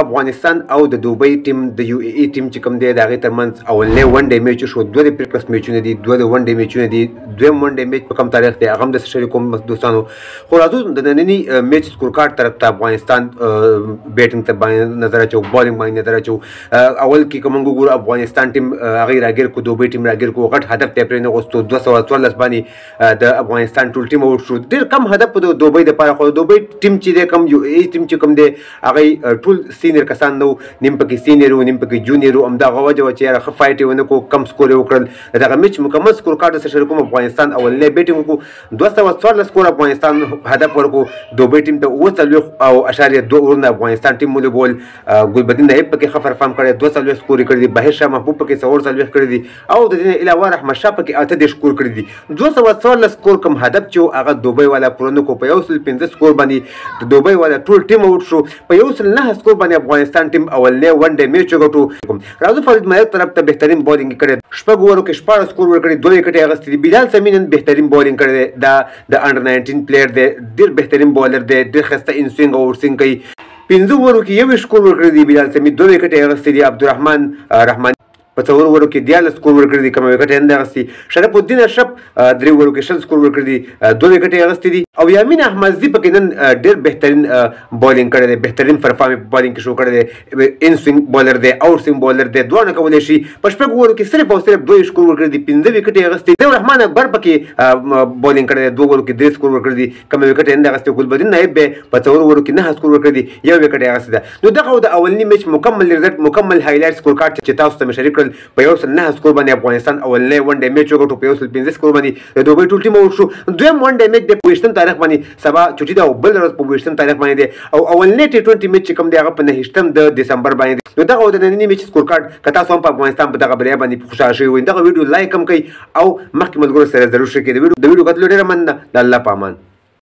افغانستان او د دوبۍ ټیم د یو ای ای ټیم چې کوم دی د هغې ترمنځ اولنی ون ډے میچ شو. دوه د پریکړس میچونه دي، دوه د ون ډے میچونه دي. دویم ون ډے میچ په کوم تاریخ دی هغه هم درته شریکوم دوستانو. خو راځو د ننني میچ سکور کارډ طرف ته افغانستان بیټینګ ته باندې نظر اچو، بالینګ باندې نظر اچو. اول کې که موږ وګورو افغانستان ټیم هغې راګیر کړو، دوبۍ ټیم راګیر کړو، غټ هدف ته یې پرې نه غوښتو. 214 باندې د افغانستان ټول ټیم آوټ شو. ډېر کم هدف د دوبۍ دپاره، خو د دوبۍ ټیم چې دی کوم یو ای ټیم چې کوم دی هغه ټول سینیر کسان نو، نیم پکې سینیر و، نیم پکې جونیر و. همدغه وجه وه چې یاره ښه فایټ یې ونه کړو، کم سکور یې وکړل. د دغه میچ مکمل سکور کارډ سره شریکوم. افغانستان اولنی بیټینګ وکړو، 214 سکور افغانستان هدف ورکړو. دوبۍ ټیم ته 40.2 اورونه افغانستان ټیم ولوبول. ګلبدین نایب پکې ښه پرفارم کړی، 240 سکور یې کړی دي. بهیر شاه محبوب پکې 44 کړی دي او د دې نه علاوه رحمت شاه پکې 38 سکور کړی دي. 214 سکور کوم هدف چې هغه دوبۍ والا پوره نه کړو. په 115 سکور باندې د دوبۍ والا ټول ټیم آوټ شو. په 109 سکور باندې افغانستان ټیم اولنی ون ډے میچ وګټو. راځو فرید مایق طرف ته بهترین بالینګ یې کړی، شپږ اوورو کې 14 سکور ورکړي، 2 وکټې یې اخیستې دي. بلال سمي نن بهترین بالینګ کړی دی. دا د انډر 19 پلیئر دی، ډېر بهترین بالر دی، ډېر ښایسته ان سوینګ او آوټ سوینګ کوي. 15 اوورو کې 21 سکور ورکړي دي بلال سمي، 2 وکټې یې اخیستې دي. عبدالرحمن رحماني په 4 اوورو کې 14 سکور ورکړي دي، کومه وکټ یې نه ده اخیستې. شرف الدین اشرف 3 اوورو کې 6 سکور ورکړي دي، 2 وکټې یې اخیستې دي. او یامین احمدزي پکې نن ډېر بهترین بالینګ کړی دی، بهترین پرفارم یې په بالینګ کې شو کړی دی. ان سوینګ بالر دی، آوټ سوینګ بالر دی، دواړه کولی شي. په 6 اوورو کې صرف او صرف 2 سکور ورکړي دي، 15 وکټې یې اخیستې دي. رحمان اکبر پکې بالینګ کړی دی، 2 اوورو کې 3 سکور ورکړي دي، کومه وکټ یې نه ده اخیستې. ګلبدین نایب به په 4 اوورو کې 9 سکور ورکړي دي، 1 وکټ یې اخیستې ده. نو دغه د اولني میچ مکمل ریزلټ، مکمل هایلایټ سکور کارډ چې تاسو ته مې شریک کړل. په 109 سکور باندې افغانستان اولنی ون ډے میچ وګټو، په 115 سکور باندې د دوبۍ ټول ټیم آوټ شو. دویم ون ډے میچ د 25 تاریخ باندې، سبا چټي ده او بل ورځ په 22 تاریخ باندې دی. او اولنی T20 میچ چې کوم دی هغه په 29 د دسمبر باندې دی. نو دغه د ننني میچ سکور کارډ که تاسو هم په افغانستان په دغه بریا باندې خوشحاله شوي وئ، دغه ویډیو لایک هم کړئ او مخکې ملګرو سره ضرور شریک کړئ. د ویډیو کتلو ډېره مننه. د الله په امان.